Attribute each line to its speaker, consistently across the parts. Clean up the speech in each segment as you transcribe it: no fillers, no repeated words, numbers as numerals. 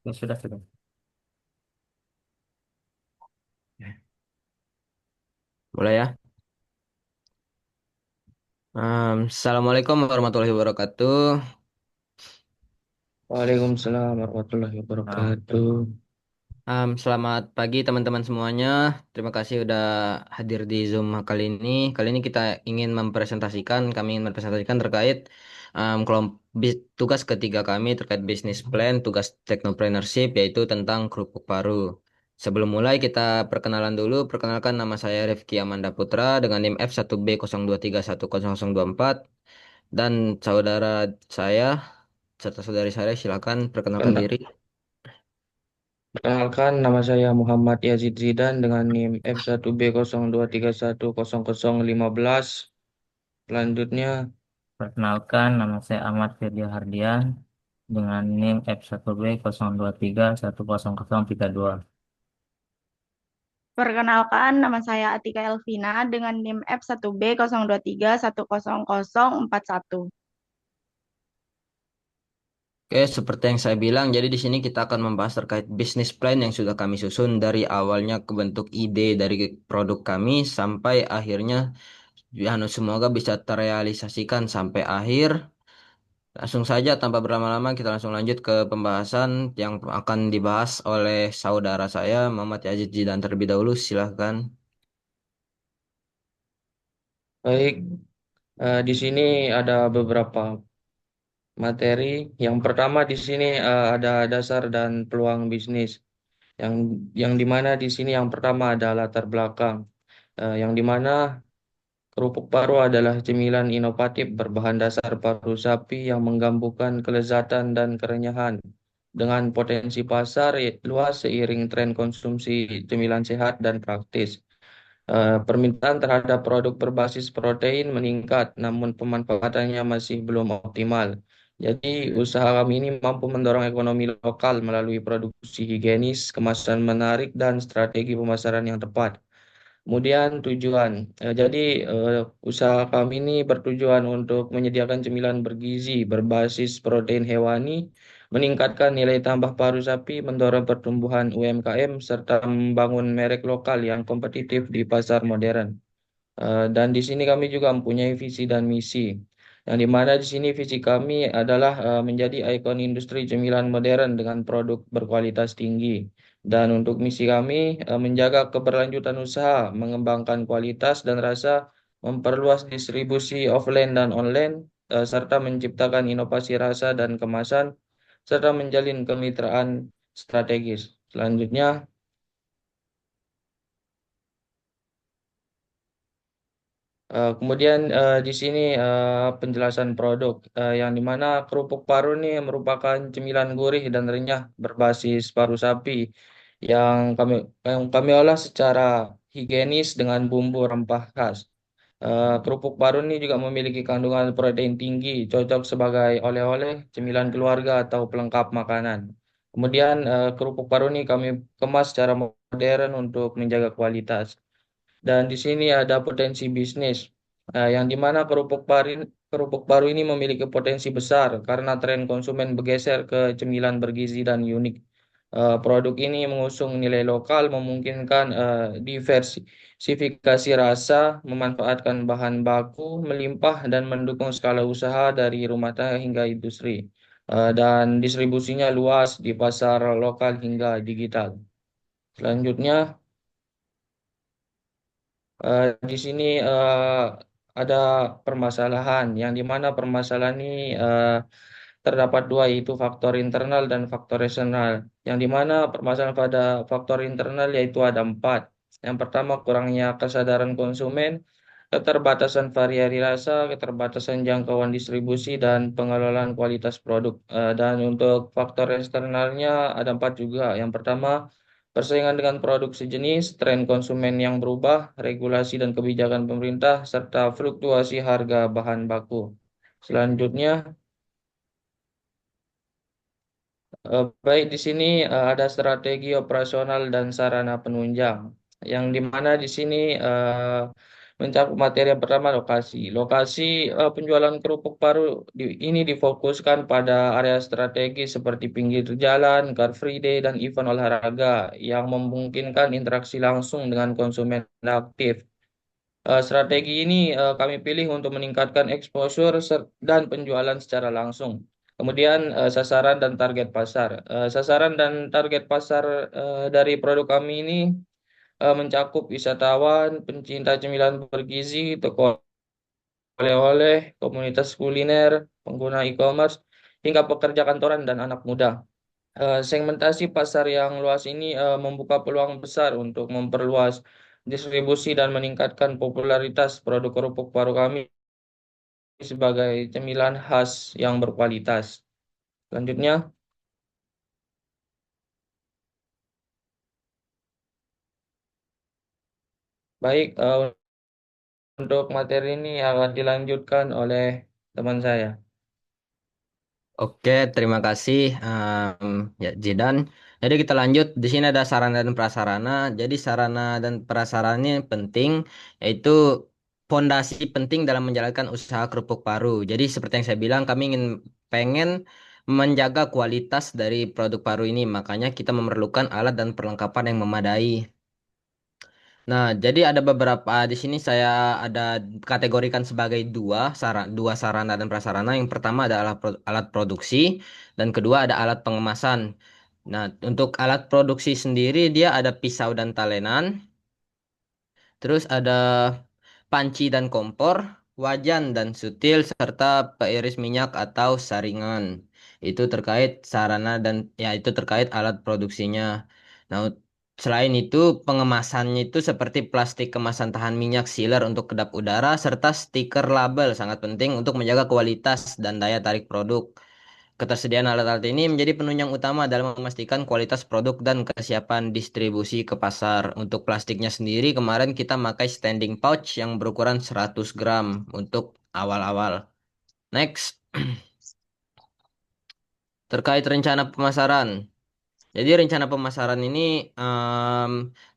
Speaker 1: Ya, sudah, sudah. Mulai ya. Assalamualaikum warahmatullahi wabarakatuh.
Speaker 2: Waalaikumsalam warahmatullahi
Speaker 1: Nah,
Speaker 2: wabarakatuh.
Speaker 1: Selamat pagi teman-teman semuanya. Terima kasih udah hadir di Zoom kali ini. Kali ini kami ingin mempresentasikan terkait tugas ketiga kami terkait bisnis plan, tugas technopreneurship, yaitu tentang kerupuk paru. Sebelum mulai kita perkenalan dulu. Perkenalkan, nama saya Rifki Amanda Putra dengan NIM F1B02310024, dan saudara saya serta saudari saya silakan perkenalkan
Speaker 2: Kena-
Speaker 1: diri.
Speaker 2: Perkenalkan, nama saya Muhammad Yazid Zidan dengan NIM F1B02310015. Selanjutnya,
Speaker 1: Perkenalkan, nama saya Ahmad Firdia Hardian dengan NIM F1B02310032.
Speaker 3: Perkenalkan, nama saya Atika Elvina dengan NIM F1B02310041.
Speaker 1: Oke, seperti yang saya bilang, jadi di sini kita akan membahas terkait bisnis plan yang sudah kami susun dari awalnya ke bentuk ide dari produk kami sampai akhirnya, ya, semoga bisa terrealisasikan sampai akhir. Langsung saja tanpa berlama-lama kita langsung lanjut ke pembahasan yang akan dibahas oleh saudara saya Muhammad Yazid Jidan terlebih dahulu. Silahkan.
Speaker 2: baik, di sini ada beberapa materi. Yang pertama di sini ada dasar dan peluang bisnis. Yang yang dimana di sini yang pertama ada latar belakang. Yang dimana kerupuk paru adalah cemilan inovatif berbahan dasar paru sapi yang menggabungkan kelezatan dan kerenyahan dengan potensi pasar luas seiring tren konsumsi cemilan sehat dan praktis. Permintaan terhadap produk berbasis protein meningkat, namun pemanfaatannya masih belum optimal. Jadi, usaha kami ini mampu mendorong ekonomi lokal melalui produksi higienis, kemasan menarik, dan strategi pemasaran yang tepat. Kemudian tujuan, jadi usaha kami ini bertujuan untuk menyediakan cemilan bergizi berbasis protein hewani, meningkatkan nilai tambah paru sapi, mendorong pertumbuhan UMKM, serta membangun merek lokal yang kompetitif di pasar modern. Dan di sini kami juga mempunyai visi dan misi. Yang di mana di sini visi kami adalah menjadi ikon industri cemilan modern dengan produk berkualitas tinggi. Dan untuk misi kami menjaga keberlanjutan usaha, mengembangkan kualitas dan rasa, memperluas distribusi offline dan online, serta menciptakan inovasi rasa dan kemasan, serta menjalin kemitraan strategis. Selanjutnya, kemudian di sini penjelasan produk yang dimana kerupuk paru ini merupakan cemilan gurih dan renyah berbasis paru sapi yang kami yang kami olah secara higienis dengan bumbu rempah khas. Kerupuk paru ini juga memiliki kandungan protein tinggi, cocok sebagai oleh-oleh, cemilan keluarga atau pelengkap makanan. Kemudian kerupuk paru ini kami kemas secara modern untuk menjaga kualitas. Dan di sini ada potensi bisnis, yang dimana kerupuk paru ini memiliki potensi besar karena tren konsumen bergeser ke cemilan bergizi dan unik. Produk ini mengusung nilai lokal, memungkinkan diversifikasi rasa, memanfaatkan bahan baku melimpah, dan mendukung skala usaha dari rumah tangga hingga industri. Dan distribusinya luas di pasar lokal hingga digital. Selanjutnya, di sini ada permasalahan, yang dimana permasalahan ini terdapat dua, yaitu faktor internal dan faktor eksternal. Yang dimana permasalahan pada faktor internal yaitu ada empat. Yang pertama, kurangnya kesadaran konsumen, keterbatasan variasi rasa, keterbatasan jangkauan distribusi, dan pengelolaan kualitas produk. Dan untuk faktor eksternalnya ada empat juga. Yang pertama, persaingan dengan produk sejenis, tren konsumen yang berubah, regulasi dan kebijakan pemerintah, serta fluktuasi harga bahan baku. Selanjutnya, baik di sini ada strategi operasional dan sarana penunjang, yang dimana di sini mencakup materi yang pertama lokasi. Lokasi penjualan kerupuk paru ini difokuskan pada area strategis seperti pinggir jalan, Car Free Day, dan event olahraga yang memungkinkan interaksi langsung dengan konsumen aktif. Strategi ini kami pilih untuk meningkatkan exposure dan penjualan secara langsung. Kemudian sasaran dan target pasar. Sasaran dan target pasar dari produk kami ini mencakup wisatawan, pencinta cemilan bergizi, toko oleh-oleh, komunitas kuliner, pengguna e-commerce, hingga pekerja kantoran dan anak muda. Segmentasi pasar yang luas ini membuka peluang besar untuk memperluas distribusi dan meningkatkan popularitas produk kerupuk paru kami sebagai cemilan khas yang berkualitas. Selanjutnya, baik untuk materi ini akan dilanjutkan oleh teman saya.
Speaker 1: Oke, terima kasih ya Jidan. Jadi kita lanjut. Di sini ada sarana dan prasarana. Jadi sarana dan prasarana ini penting, yaitu fondasi penting dalam menjalankan usaha kerupuk paru. Jadi seperti yang saya bilang, kami pengen menjaga kualitas dari produk paru ini. Makanya kita memerlukan alat dan perlengkapan yang memadai. Nah, jadi ada beberapa di sini saya ada kategorikan sebagai dua sarana dan prasarana. Yang pertama adalah alat produksi dan kedua ada alat pengemasan. Nah, untuk alat produksi sendiri dia ada pisau dan talenan, terus ada panci dan kompor, wajan dan sutil serta peiris minyak atau saringan. Itu terkait sarana dan ya itu terkait alat produksinya. Nah, selain itu pengemasannya itu seperti plastik kemasan tahan minyak sealer untuk kedap udara serta stiker label sangat penting untuk menjaga kualitas dan daya tarik produk. Ketersediaan alat-alat ini menjadi penunjang utama dalam memastikan kualitas produk dan kesiapan distribusi ke pasar. Untuk plastiknya sendiri, kemarin kita pakai standing pouch yang berukuran 100 gram untuk awal-awal. Next, terkait rencana pemasaran. Jadi rencana pemasaran ini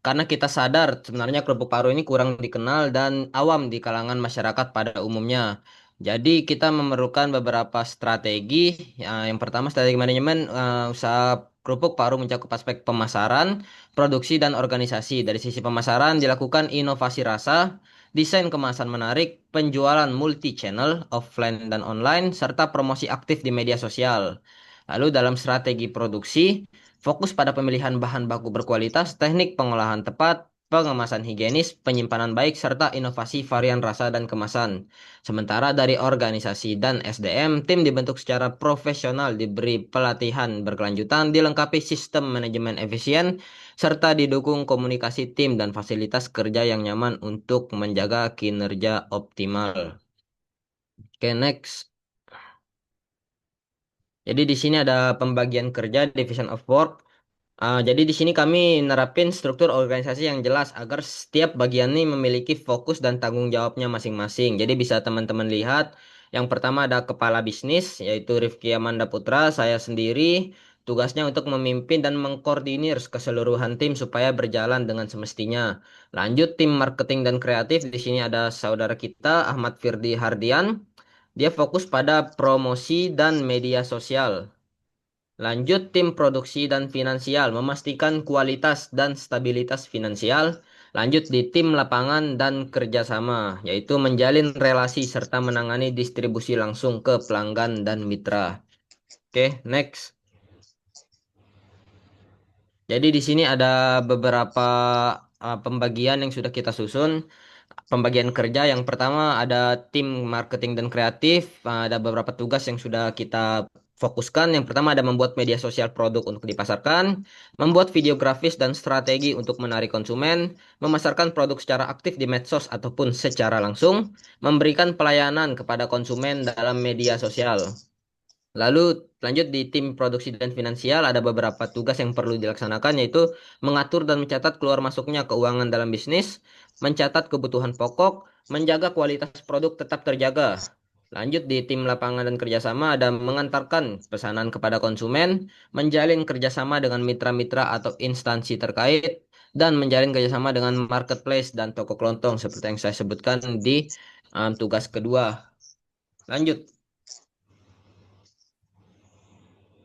Speaker 1: karena kita sadar sebenarnya kerupuk paru ini kurang dikenal dan awam di kalangan masyarakat pada umumnya. Jadi kita memerlukan beberapa strategi. Yang pertama strategi manajemen usaha kerupuk paru mencakup aspek pemasaran, produksi dan organisasi. Dari sisi pemasaran dilakukan inovasi rasa, desain kemasan menarik, penjualan multi-channel, offline dan online, serta promosi aktif di media sosial. Lalu dalam strategi produksi fokus pada pemilihan bahan baku berkualitas, teknik pengolahan tepat, pengemasan higienis, penyimpanan baik, serta inovasi varian rasa dan kemasan. Sementara dari organisasi dan SDM, tim dibentuk secara profesional, diberi pelatihan berkelanjutan, dilengkapi sistem manajemen efisien, serta didukung komunikasi tim dan fasilitas kerja yang nyaman untuk menjaga kinerja optimal. Oke, next. Jadi di sini ada pembagian kerja, division of work. Jadi di sini kami nerapin struktur organisasi yang jelas agar setiap bagian ini memiliki fokus dan tanggung jawabnya masing-masing. Jadi bisa teman-teman lihat, yang pertama ada kepala bisnis, yaitu Rifki Amanda Putra, saya sendiri. Tugasnya untuk memimpin dan mengkoordinir keseluruhan tim supaya berjalan dengan semestinya. Lanjut tim marketing dan kreatif, di sini ada saudara kita Ahmad Firdi Hardian. Dia fokus pada promosi dan media sosial. Lanjut tim produksi dan finansial, memastikan kualitas dan stabilitas finansial. Lanjut di tim lapangan dan kerjasama, yaitu menjalin relasi serta menangani distribusi langsung ke pelanggan dan mitra. Oke, next. Jadi di sini ada beberapa pembagian yang sudah kita susun. Pembagian kerja yang pertama ada tim marketing dan kreatif, ada beberapa tugas yang sudah kita fokuskan. Yang pertama ada membuat media sosial produk untuk dipasarkan, membuat video grafis dan strategi untuk menarik konsumen, memasarkan produk secara aktif di medsos ataupun secara langsung, memberikan pelayanan kepada konsumen dalam media sosial. Lalu lanjut di tim produksi dan finansial ada beberapa tugas yang perlu dilaksanakan yaitu mengatur dan mencatat keluar masuknya keuangan dalam bisnis, mencatat kebutuhan pokok, menjaga kualitas produk tetap terjaga. Lanjut di tim lapangan dan kerjasama ada mengantarkan pesanan kepada konsumen, menjalin kerjasama dengan mitra-mitra atau instansi terkait, dan menjalin kerjasama dengan marketplace dan toko kelontong seperti yang saya sebutkan di tugas kedua. Lanjut.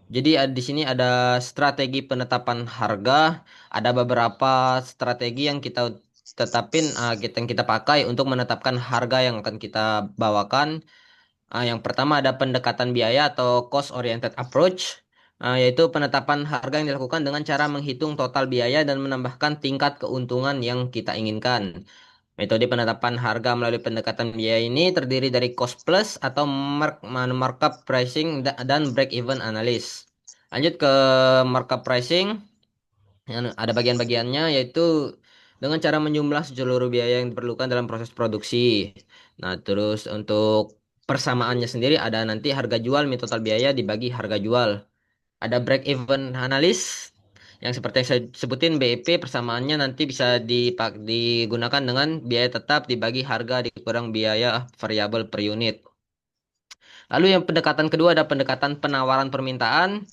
Speaker 1: Jadi di sini ada strategi penetapan harga, ada beberapa strategi yang kita tetapin, yang kita pakai untuk menetapkan harga yang akan kita bawakan. Yang pertama ada pendekatan biaya atau cost oriented approach, yaitu penetapan harga yang dilakukan dengan cara menghitung total biaya dan menambahkan tingkat keuntungan yang kita inginkan. Metode penetapan harga melalui pendekatan biaya ini terdiri dari cost plus atau markup pricing dan break even analysis. Lanjut ke markup pricing. Yang ada bagian-bagiannya yaitu dengan cara menjumlah seluruh biaya yang diperlukan dalam proses produksi. Nah, terus untuk persamaannya sendiri ada nanti harga jual minus total biaya dibagi harga jual. Ada break even analysis yang seperti yang saya sebutin BEP, persamaannya nanti bisa digunakan dengan biaya tetap dibagi harga dikurang biaya variabel per unit. Lalu yang pendekatan kedua ada pendekatan penawaran permintaan.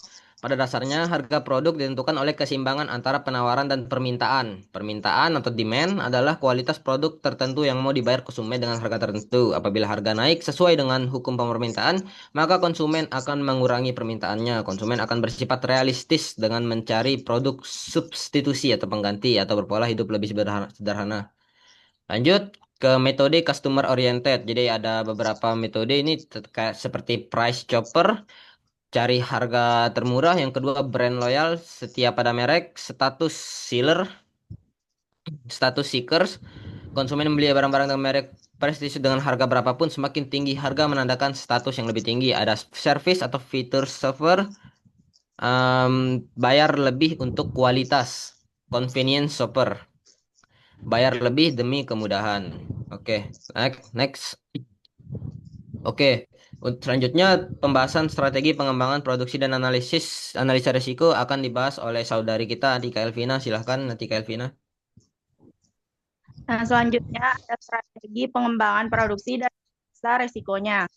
Speaker 1: Pada dasarnya harga produk ditentukan oleh keseimbangan antara penawaran dan permintaan. Permintaan atau demand adalah kualitas produk tertentu yang mau dibayar konsumen dengan harga tertentu. Apabila harga naik sesuai dengan hukum permintaan, maka konsumen akan mengurangi permintaannya. Konsumen akan bersifat realistis dengan mencari produk substitusi atau pengganti atau berpola hidup lebih sederhana. Lanjut ke metode customer oriented. Jadi ada beberapa metode ini kayak seperti price chopper, cari harga termurah. Yang kedua brand loyal, setia pada merek, status seekers. Konsumen membeli barang-barang dengan merek prestisius dengan harga berapapun, semakin tinggi harga menandakan status yang lebih tinggi. Ada service atau fitur server, bayar lebih untuk kualitas. Convenience shopper, bayar lebih demi kemudahan. Oke, next. Oke, selanjutnya pembahasan strategi pengembangan produksi dan analisa risiko akan dibahas oleh saudari kita Atika Elvina. Silahkan Atika Elvina.
Speaker 3: Nah, selanjutnya ada strategi pengembangan produksi dan analisa resikonya.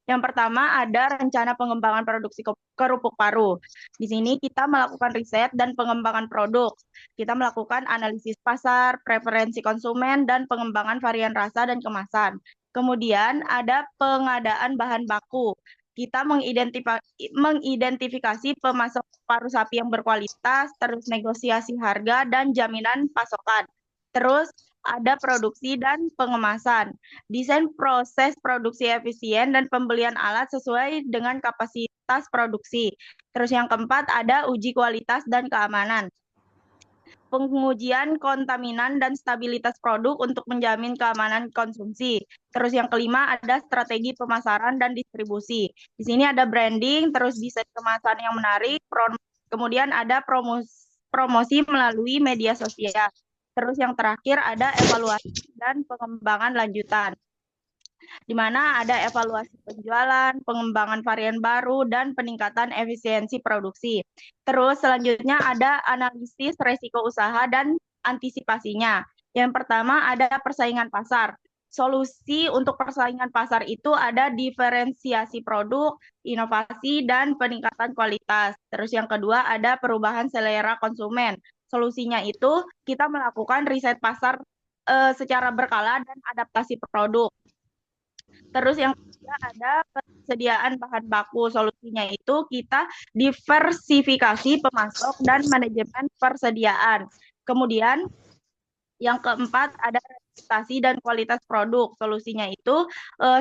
Speaker 3: Yang pertama ada rencana pengembangan produksi kerupuk paru. Di sini kita melakukan riset dan pengembangan produk. Kita melakukan analisis pasar, preferensi konsumen, dan pengembangan varian rasa dan kemasan. Kemudian ada pengadaan bahan baku. Kita mengidentifikasi pemasok paru sapi yang berkualitas, terus negosiasi harga dan jaminan pasokan. Terus ada produksi dan pengemasan, desain proses produksi efisien dan pembelian alat sesuai dengan kapasitas produksi. Terus yang keempat ada uji kualitas dan keamanan, pengujian kontaminan dan stabilitas produk untuk menjamin keamanan konsumsi. Terus yang kelima ada strategi pemasaran dan distribusi. Di sini ada branding, terus desain kemasan yang menarik, kemudian ada promosi melalui media sosial. Terus yang terakhir ada evaluasi dan pengembangan lanjutan, di mana ada evaluasi penjualan, pengembangan varian baru, dan peningkatan efisiensi produksi. Terus selanjutnya ada analisis resiko usaha dan antisipasinya. Yang pertama ada persaingan pasar. Solusi untuk persaingan pasar itu ada diferensiasi produk, inovasi, dan peningkatan kualitas. Terus yang kedua ada perubahan selera konsumen. Solusinya itu kita melakukan riset pasar secara berkala dan adaptasi produk. Terus yang ketiga ada persediaan bahan baku. Solusinya itu kita diversifikasi pemasok dan manajemen persediaan. Kemudian yang keempat ada reputasi dan kualitas produk. Solusinya itu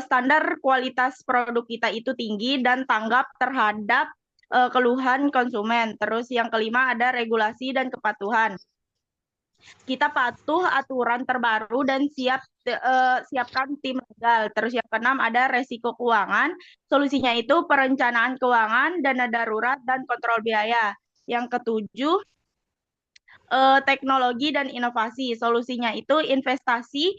Speaker 3: standar kualitas produk kita itu tinggi dan tanggap terhadap keluhan konsumen. Terus yang kelima ada regulasi dan kepatuhan. Kita patuh aturan terbaru dan siapkan tim legal. Terus yang keenam ada resiko keuangan. Solusinya itu perencanaan keuangan, dana darurat, dan kontrol biaya. Yang ketujuh teknologi dan inovasi. Solusinya itu investasi,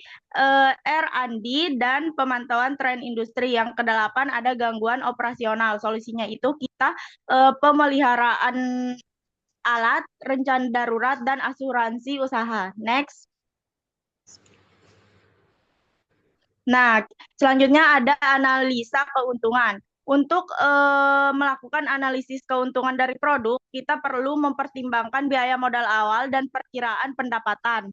Speaker 3: R&D, dan pemantauan tren industri. Yang kedelapan ada gangguan operasional. Solusinya itu kita pemeliharaan alat, rencana darurat, dan asuransi usaha. Next. Nah, selanjutnya ada analisa keuntungan. Untuk melakukan analisis keuntungan dari produk, kita perlu mempertimbangkan biaya modal awal dan perkiraan pendapatan.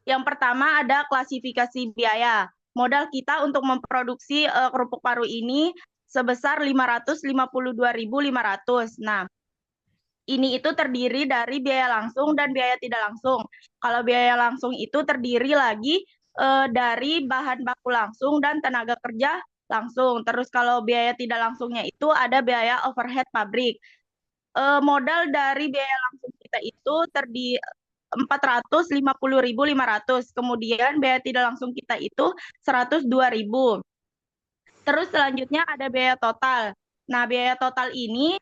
Speaker 3: Yang pertama ada klasifikasi biaya. Modal kita untuk memproduksi kerupuk paru ini sebesar 552.500. Nah, ini itu terdiri dari biaya langsung dan biaya tidak langsung. Kalau biaya langsung itu terdiri lagi dari bahan baku langsung dan tenaga kerja langsung. Terus kalau biaya tidak langsungnya itu ada biaya overhead pabrik. Modal dari biaya langsung kita itu terdiri 450.500. Kemudian biaya tidak langsung kita itu 102.000. Terus selanjutnya ada biaya total. Nah, biaya total ini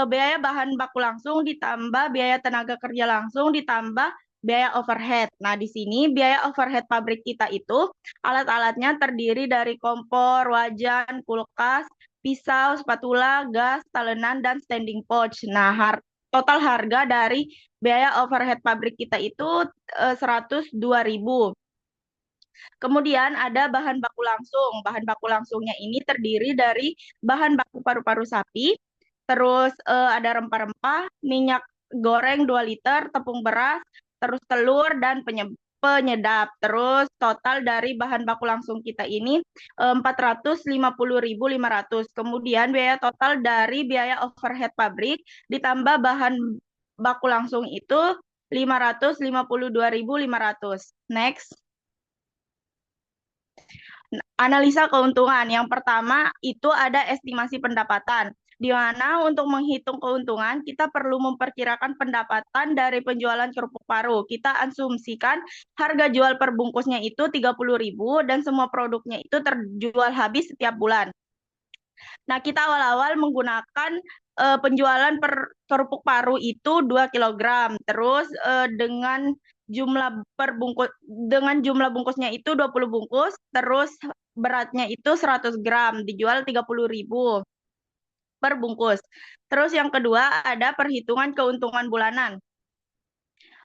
Speaker 3: biaya bahan baku langsung ditambah biaya tenaga kerja langsung ditambah biaya overhead. Nah, di sini biaya overhead pabrik kita itu alat-alatnya terdiri dari kompor, wajan, kulkas, pisau, spatula, gas, talenan, dan standing pouch. Nah, total harga dari biaya overhead pabrik kita itu 102.000. Kemudian ada bahan baku langsung. Bahan baku langsungnya ini terdiri dari bahan baku paru-paru sapi, terus ada rempah-rempah, minyak goreng 2 liter, tepung beras, terus telur dan penyedap. Terus total dari bahan baku langsung kita ini 450.500. Kemudian biaya total dari biaya overhead pabrik ditambah bahan baku langsung itu 552.500. Next. Analisa keuntungan. Yang pertama itu ada estimasi pendapatan, di mana untuk menghitung keuntungan kita perlu memperkirakan pendapatan dari penjualan kerupuk paru. Kita asumsikan harga jual per bungkusnya itu 30.000 dan semua produknya itu terjual habis setiap bulan. Nah, kita awal-awal menggunakan penjualan per kerupuk paru itu 2 kg. Terus dengan jumlah bungkusnya itu 20 bungkus, terus beratnya itu 100 gram, dijual 30.000 per bungkus. Terus yang kedua ada perhitungan keuntungan bulanan.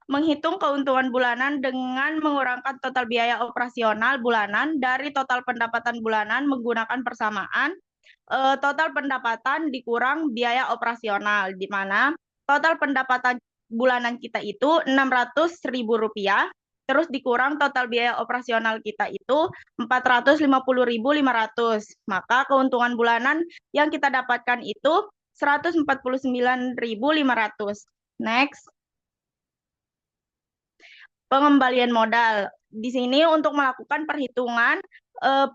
Speaker 3: Menghitung keuntungan bulanan dengan mengurangkan total biaya operasional bulanan dari total pendapatan bulanan menggunakan persamaan total pendapatan dikurang biaya operasional, di mana total pendapatan bulanan kita itu Rp600.000, terus dikurang total biaya operasional kita itu 450.500. Maka keuntungan bulanan yang kita dapatkan itu 149.500. Next. Pengembalian modal. Di sini untuk melakukan perhitungan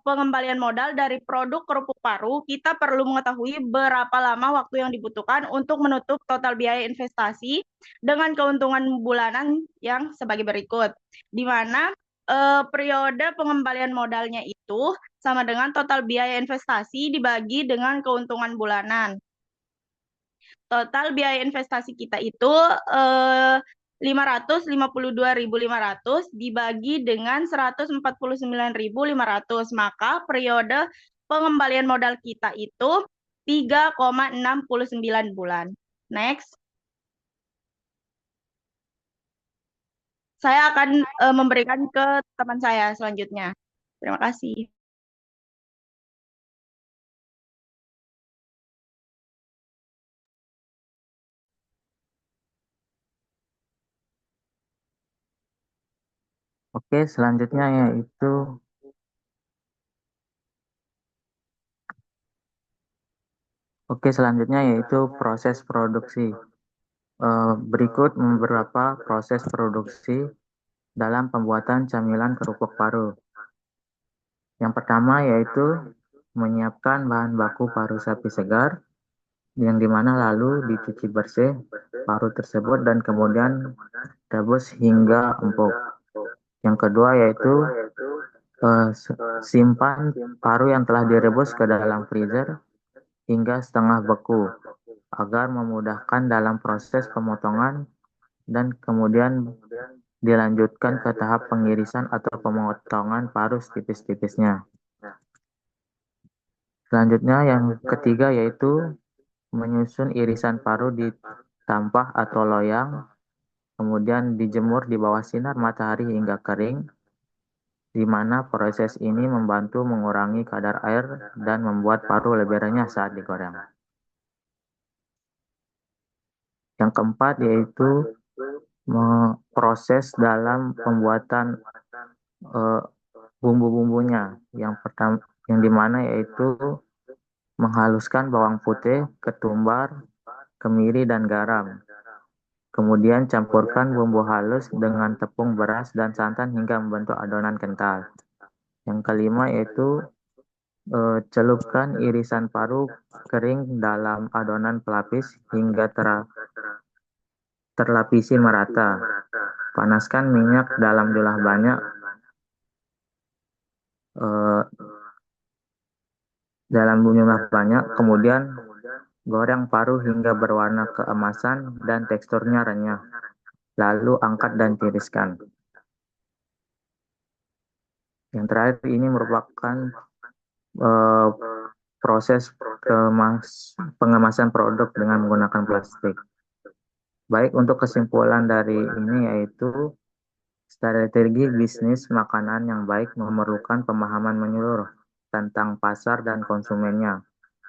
Speaker 3: pengembalian modal dari produk kerupuk paru, kita perlu mengetahui berapa lama waktu yang dibutuhkan untuk menutup total biaya investasi dengan keuntungan bulanan yang sebagai berikut. Di mana periode pengembalian modalnya itu sama dengan total biaya investasi dibagi dengan keuntungan bulanan. Total biaya investasi kita itu 552.500 dibagi dengan 149.500, maka periode pengembalian modal kita itu 3,69 bulan. Next. Saya akan memberikan ke teman saya selanjutnya. Terima kasih.
Speaker 4: Oke, selanjutnya yaitu proses produksi. Berikut beberapa proses produksi dalam pembuatan camilan kerupuk paru. Yang pertama yaitu menyiapkan bahan baku paru sapi segar, yang dimana lalu dicuci bersih paru tersebut dan kemudian rebus hingga empuk. Yang kedua yaitu simpan paru yang telah direbus ke dalam freezer hingga setengah beku agar memudahkan dalam proses pemotongan dan kemudian dilanjutkan ke tahap pengirisan atau pemotongan paru setipis-tipisnya. Selanjutnya yang ketiga yaitu menyusun irisan paru di tampah atau loyang, kemudian dijemur di bawah sinar matahari hingga kering. di mana proses ini membantu mengurangi kadar air dan membuat paru lebih renyah saat digoreng. Yang keempat yaitu proses dalam pembuatan eh, bumbu-bumbunya. Yang pertama, yang dimana yaitu menghaluskan bawang putih, ketumbar, kemiri, dan garam. Kemudian campurkan bumbu halus dengan tepung beras dan santan hingga membentuk adonan kental. Yang kelima yaitu celupkan irisan paru kering dalam adonan pelapis hingga terlapisi merata. Panaskan minyak dalam jumlah banyak eh, kemudian goreng paru hingga berwarna keemasan dan teksturnya renyah. Lalu angkat dan tiriskan. Yang terakhir ini merupakan eh, proses pengemasan produk dengan menggunakan plastik. Baik, untuk kesimpulan dari ini yaitu strategi bisnis makanan yang baik memerlukan pemahaman menyeluruh tentang pasar dan konsumennya,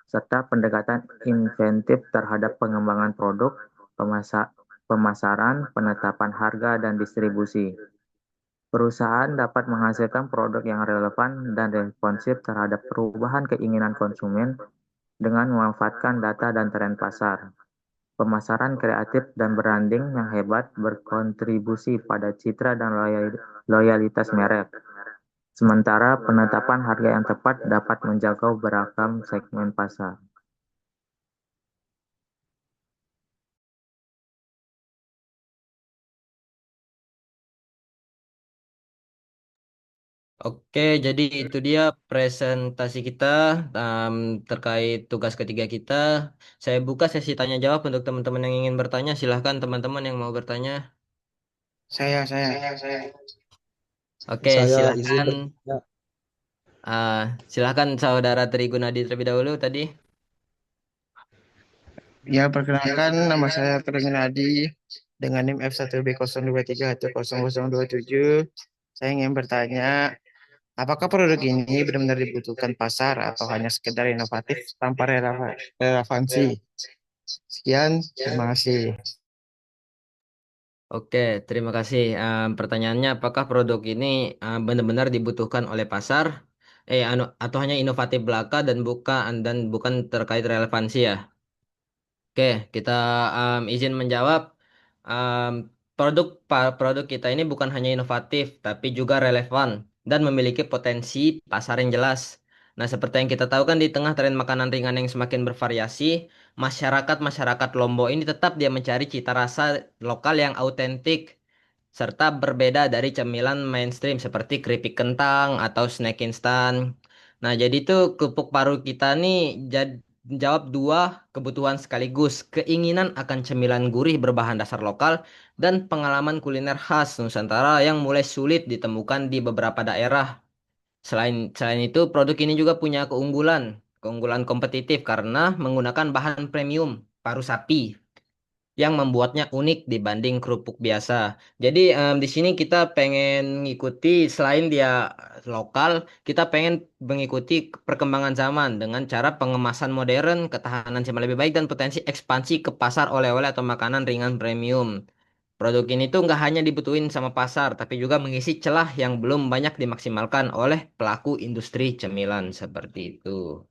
Speaker 4: serta pendekatan inventif terhadap pengembangan produk, pemasaran, penetapan harga, dan distribusi. Perusahaan dapat menghasilkan produk yang relevan dan responsif terhadap perubahan keinginan konsumen dengan memanfaatkan data dan tren pasar. Pemasaran kreatif dan branding yang hebat berkontribusi pada citra dan loyalitas merek. Sementara penetapan harga yang tepat dapat menjangkau beragam segmen pasar.
Speaker 1: Oke, jadi itu dia presentasi kita um, terkait tugas ketiga kita. Saya buka sesi tanya jawab untuk teman-teman yang ingin bertanya. Silahkan teman-teman yang mau bertanya.
Speaker 5: Saya.
Speaker 1: Oke,
Speaker 5: Saya izin
Speaker 1: silahkan.
Speaker 5: bertanya.
Speaker 1: ah Silahkan saudara Trigunadi terlebih dahulu tadi.
Speaker 5: Ya, perkenalkan nama saya Terengen Adi dengan NIM F1B0231027. Saya ingin bertanya, apakah produk ini benar-benar dibutuhkan pasar atau hanya sekedar inovatif tanpa relevansi? Sekian, terima kasih.
Speaker 1: Oke, terima kasih. Pertanyaannya, apakah produk ini benar-benar dibutuhkan oleh pasar, atau hanya inovatif belaka dan bukan terkait relevansi ya? Oke, kita izin menjawab. Em, produk kita ini bukan hanya inovatif, tapi juga relevan dan memiliki potensi pasar yang jelas. Nah, seperti yang kita tahu kan di tengah tren makanan ringan yang semakin bervariasi, masyarakat Lombok ini tetap dia mencari cita rasa lokal yang autentik serta berbeda dari cemilan mainstream seperti keripik kentang atau snack instan. Nah, jadi tuh kerupuk paru kita nih jawab dua kebutuhan sekaligus, keinginan akan cemilan gurih berbahan dasar lokal dan pengalaman kuliner khas Nusantara yang mulai sulit ditemukan di beberapa daerah. Selain itu, produk ini juga punya keunggulan kompetitif karena menggunakan bahan premium, paru sapi yang membuatnya unik dibanding kerupuk biasa. Jadi di sini kita pengen ngikuti selain dia lokal, kita pengen mengikuti perkembangan zaman dengan cara pengemasan modern, ketahanan simpanan lebih baik dan potensi ekspansi ke pasar oleh-oleh atau makanan ringan premium. Produk ini tuh nggak hanya dibutuhin sama pasar, tapi juga mengisi celah yang belum banyak dimaksimalkan oleh pelaku industri cemilan seperti itu.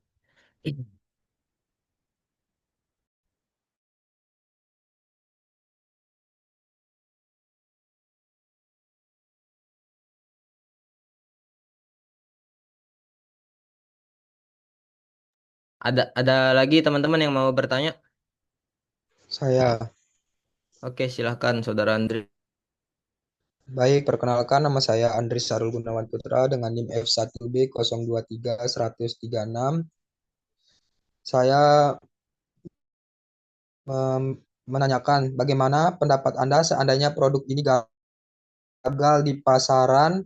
Speaker 1: Ada lagi teman-teman yang mau bertanya?
Speaker 5: Saya,
Speaker 1: Oke, silahkan Saudara Andri.
Speaker 5: baik, perkenalkan nama saya Andris Sarul Gunawan Putra dengan NIM F1B0231036. Saya menanyakan bagaimana pendapat Anda seandainya produk ini gagal di pasaran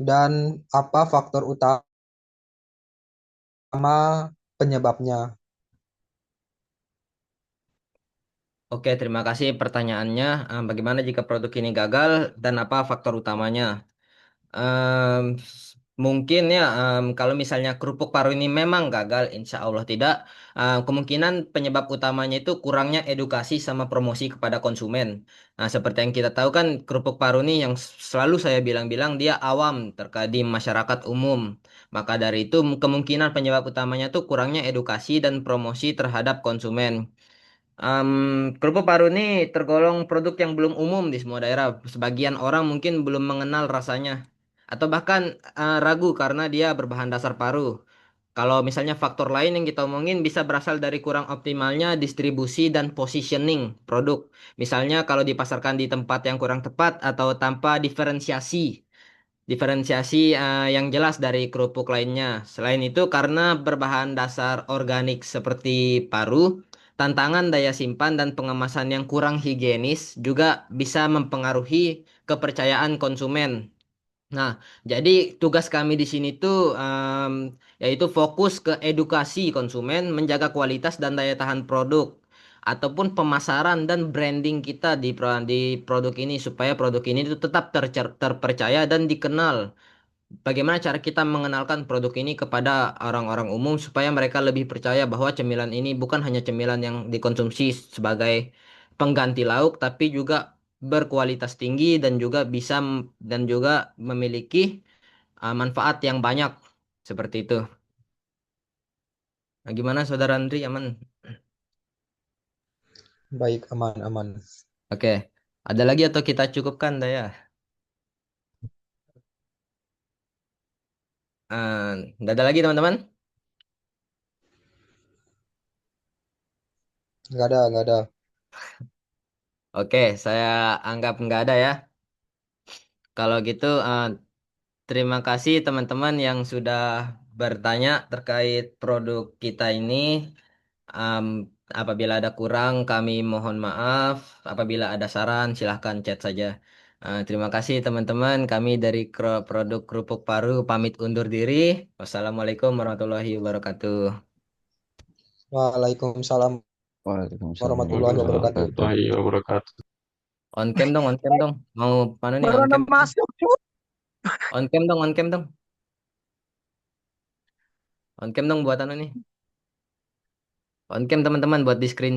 Speaker 5: dan apa faktor utama penyebabnya.
Speaker 1: Oke, terima kasih pertanyaannya. Bagaimana jika produk ini gagal dan apa faktor utamanya? Em, Mungkin ya, kalau misalnya kerupuk paru ini memang gagal, insya Allah tidak. Kemungkinan penyebab utamanya itu kurangnya edukasi sama promosi kepada konsumen. Nah, seperti yang kita tahu kan, kerupuk paru ini yang selalu saya bilang-bilang dia awam terkait di masyarakat umum. Maka dari itu kemungkinan penyebab utamanya itu kurangnya edukasi dan promosi terhadap konsumen. Kerupuk paru ini tergolong produk yang belum umum di semua daerah. Sebagian orang mungkin belum mengenal rasanya, atau bahkan ragu karena dia berbahan dasar paru. Kalau misalnya faktor lain yang kita omongin bisa berasal dari kurang optimalnya distribusi dan positioning produk. Misalnya kalau dipasarkan di tempat yang kurang tepat atau tanpa diferensiasi yang jelas dari kerupuk lainnya. Selain itu, karena berbahan dasar organik seperti paru, tantangan daya simpan dan pengemasan yang kurang higienis juga bisa mempengaruhi kepercayaan konsumen. Nah, jadi tugas kami di sini tuh yaitu fokus ke edukasi konsumen, menjaga kualitas dan daya tahan produk, ataupun pemasaran dan branding kita di produk ini supaya produk ini tuh tetap terpercaya dan dikenal. Bagaimana cara kita mengenalkan produk ini kepada orang-orang umum supaya mereka lebih percaya bahwa cemilan ini bukan hanya cemilan yang dikonsumsi sebagai pengganti lauk, tapi juga berkualitas tinggi dan juga dan juga memiliki manfaat yang banyak seperti itu. Nah, gimana Saudara Andri, aman?
Speaker 6: Baik, aman, aman.
Speaker 1: Oke, ada lagi atau kita cukupkan, Daya? Nggak ada lagi teman-teman?
Speaker 6: Nggak ada.
Speaker 1: Oke, saya anggap nggak ada ya. Kalau gitu, terima kasih teman-teman yang sudah bertanya terkait produk kita ini. Am, Apabila ada kurang, kami mohon maaf. Apabila ada saran, silahkan chat saja. Terima kasih teman-teman. Kami dari produk Kerupuk Paru pamit undur diri. Wassalamualaikum warahmatullahi wabarakatuh.
Speaker 6: Waalaikumsalam
Speaker 7: Waalaikumsalam
Speaker 6: warahmatullahi wabarakatuh.
Speaker 7: warahmatullahi wabarakatuh.
Speaker 1: On cam dong, on cam dong. Mau mana nih
Speaker 5: Baru
Speaker 1: on
Speaker 5: ada
Speaker 1: cam?
Speaker 5: masuk, Cuk.
Speaker 1: On cam dong, on cam dong. On cam dong buat anu nih. On cam teman-teman buat di screen